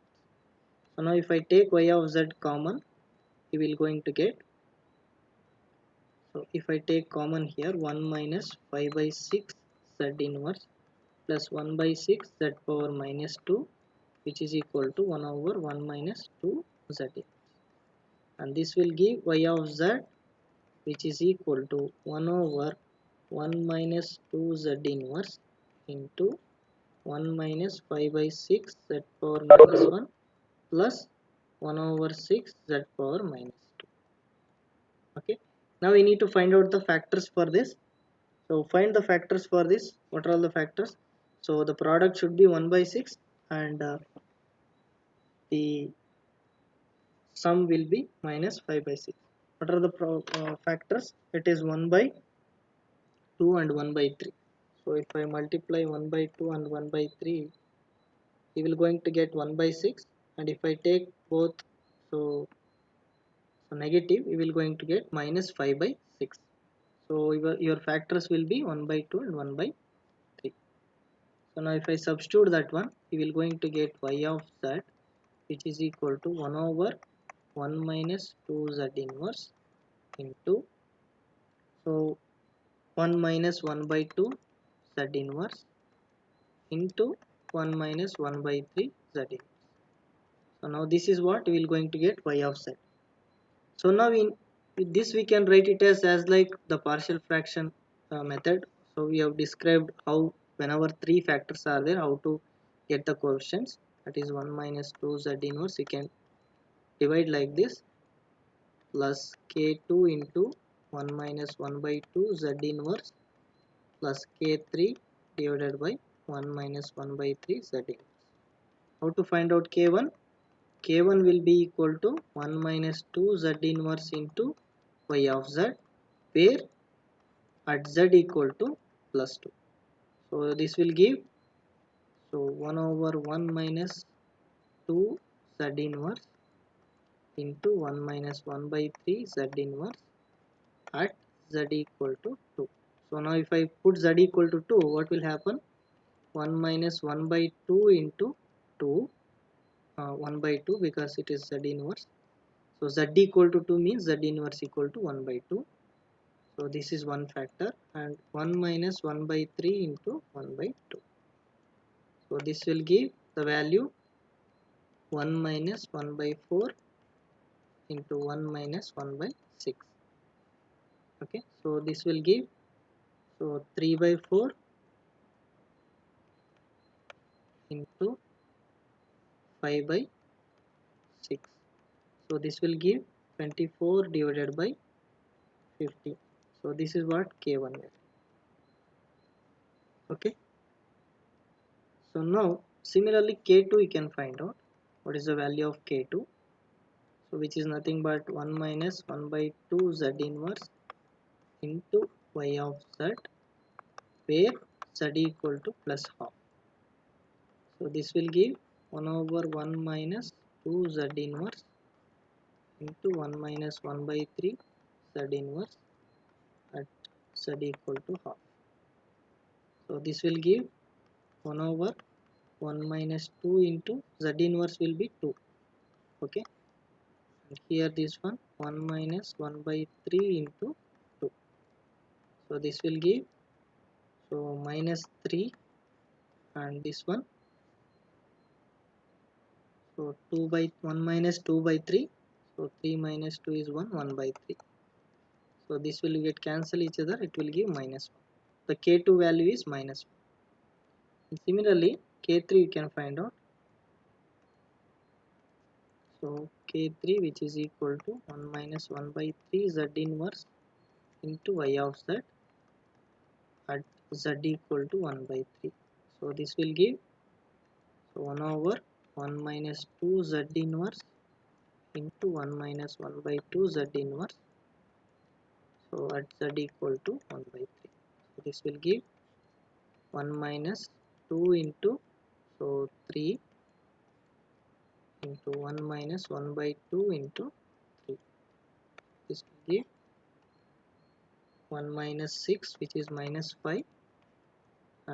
So now if I take y of z common, you will going to get, so if I take common here, 1 minus 5 by 6 z inverse plus 1 by 6 z power minus 2, which is equal to 1 over 1 minus 2 z inverse. And this will give y of z, which is equal to 1 over 1 minus 2 z inverse into 1 minus 5 by 6 z power minus 1 plus 1 over 6 z power minus 2. Okay, now we need to find out the factors for this. So find the factors for this. What are all the factors? So the product should be 1 by 6 and the sum will be minus 5 by 6. What are the factors? It is 1 by 2 and 1 by 3. So if I multiply 1 by 2 and 1 by 3, we will going to get 1 by 6, and if I take both, so, so negative, we will going to get minus 5 by 6. So your factors will be 1 by 2 and 1 by 3. So now if I substitute that one, we will going to get y of z, which is equal to 1 over 1 minus 2 z inverse into, so 1 minus 1 by 2 z inverse into 1 minus 1 by 3 z inverse. So now this is what we will going to get y of z. So now in with this we can write it as like the partial fraction method. So we have described how whenever three factors are there, how to get the coefficients. That is 1 minus 2 z inverse. You can divide like this, plus k2 into 1 minus 1 by 2 z inverse plus k3 divided by 1 minus 1 by 3 z inverse. How to find out k1? K1 will be equal to 1 minus 2 z inverse into y of z, where at z equal to plus 2. So this will give, so 1 over 1 minus 2 z inverse into 1 minus 1 by 3 z inverse at z equal to 2. So now if I put z equal to 2, what will happen? 1 minus 1 by 2 into 2, 1 by 2, because it is z inverse. So z equal to 2 means z inverse equal to 1 by 2. So this is one factor, and 1 minus 1 by 3 into 1 by 2. So this will give the value 1 minus 1 by 4 into 1 minus 1 by 6. Okay, so this will give, so 3 by 4 into 5 by 6. So this will give 24 divided by 50. So this is what k1 is. Okay, so now similarly k2 we can find out what is the value of k2. So which is nothing but 1 minus 1 by 2 z inverse into y of z, where z equal to plus half. So this will give 1 over 1 minus 2 z inverse into 1 minus 1 by 3 z inverse at z equal to half. So this will give 1 over 1 minus 2 into z inverse will be 2. Okay, and here this one 1 minus 1 by 3 into 2. So this will give, so minus 3, and this one, so 2 by 1 minus 2 by 3, so 3 minus 2 is 1, 1 by 3. So this will get cancel each other, it will give minus 1. The k2 value is minus 1. And similarly k3 you can find out. So k3, which is equal to 1 minus 1 by 3 z inverse into y of z at z equal to 1 by 3. So this will give, so 1 over 1 minus 2 z inverse into 1 minus 1 by 2 z inverse, so at z equal to 1 by 3. So this will give 1 minus 2 into, so 3 into 1 minus 1 by 2 into 3. This will give 1 minus 6, which is minus 5,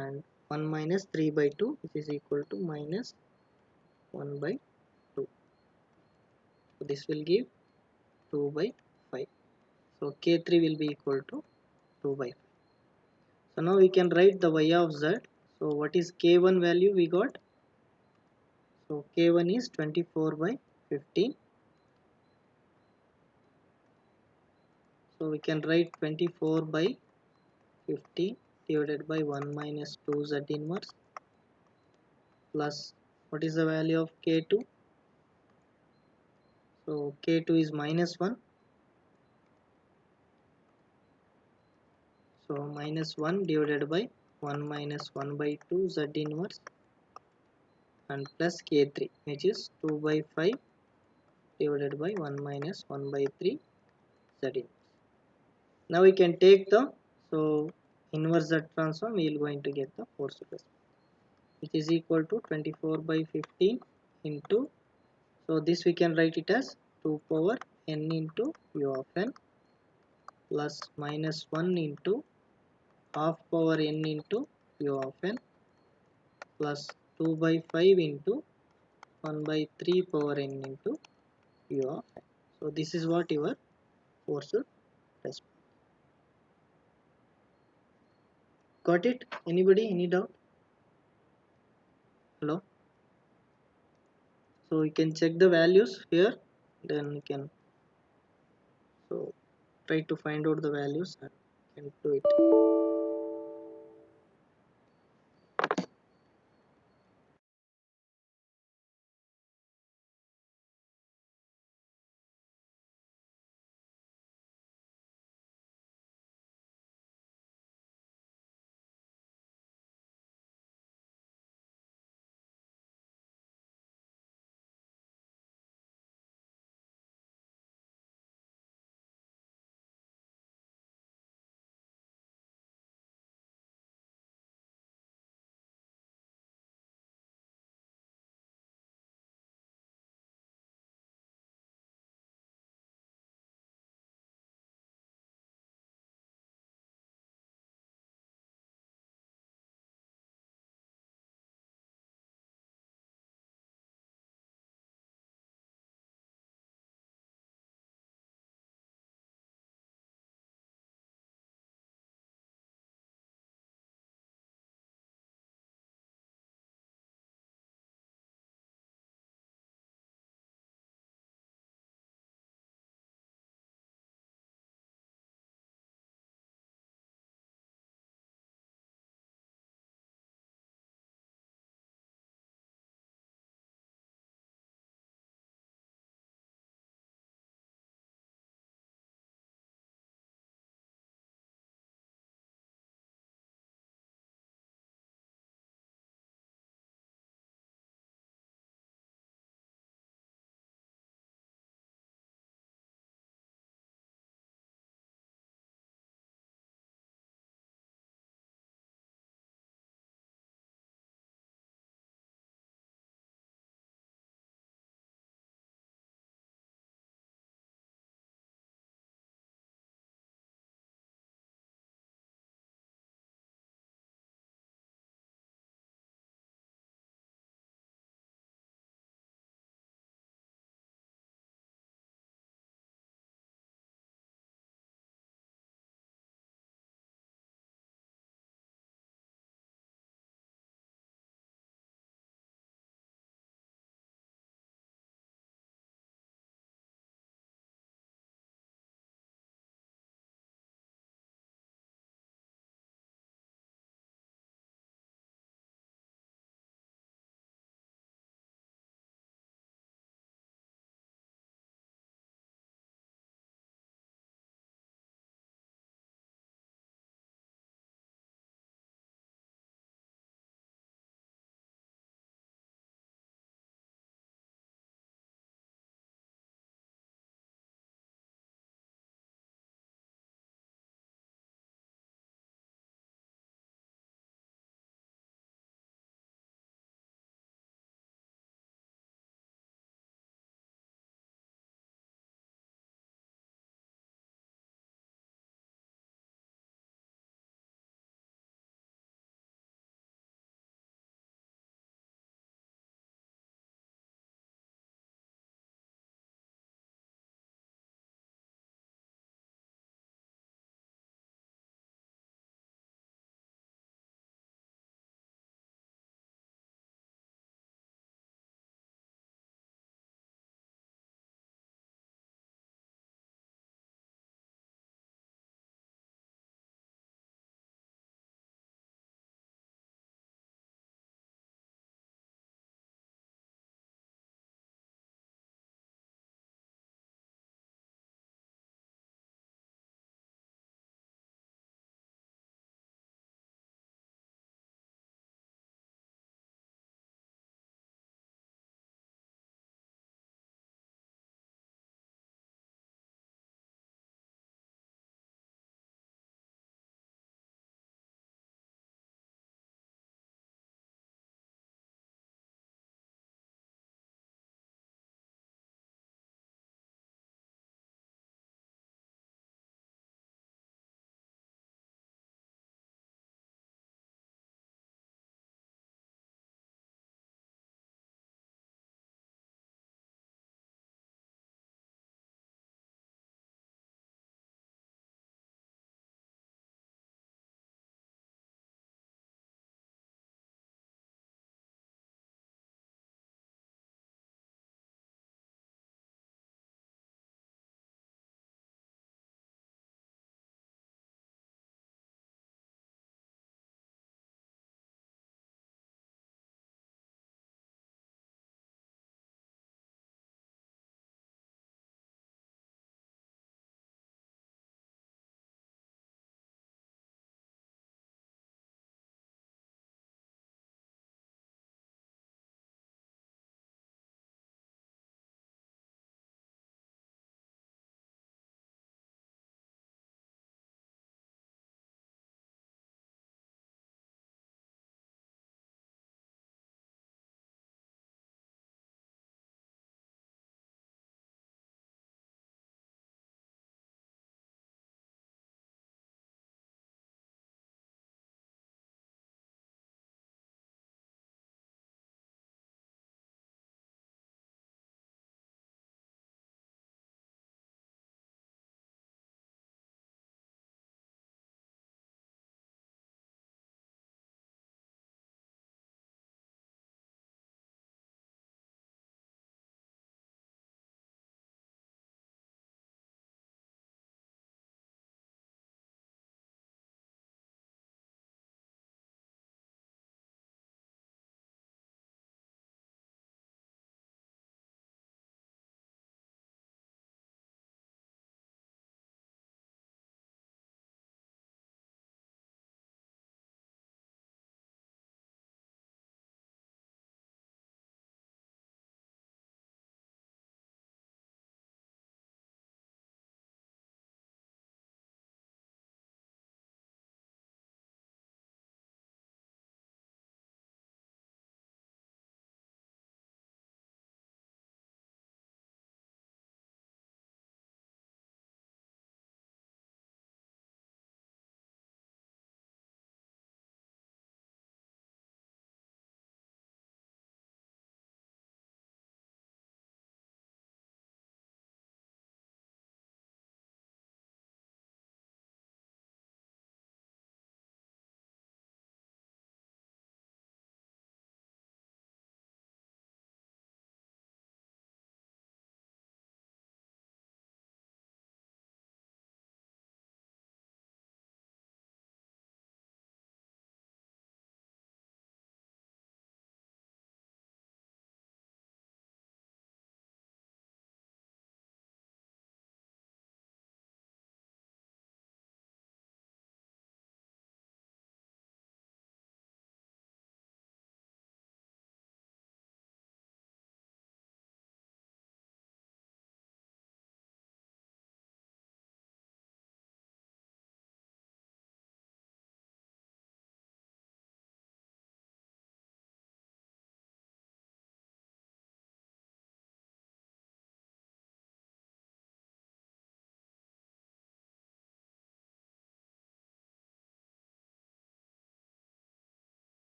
and 1 minus 3 by 2, which is equal to minus 1 by 2. So this will give 2 by 5. So k3 will be equal to 2 by 5. So now we can write the y of z. So what is k1 value we got? So k1 is 24 by 15. So we can write 24 by 50 divided by 1 minus 2 z inverse plus what is the value of k2? So k2 is minus 1. So minus 1 divided by 1 minus 1 by 2 z inverse and plus k3, which is 2 by 5 divided by 1 minus 1 by 3 z inverse. Now we can take the inverse z transform. We are going to get the force response, which is equal to 24 by 15 into, so this we can write it as 2 power n into u of n plus minus 1 into half power n into u of n plus 2 by 5 into 1 by 3 power n into u of n. So this is what your force response. Got it? Anybody? Any doubt? Hello? So we can check the values here, then we can try to find out the values and can do it.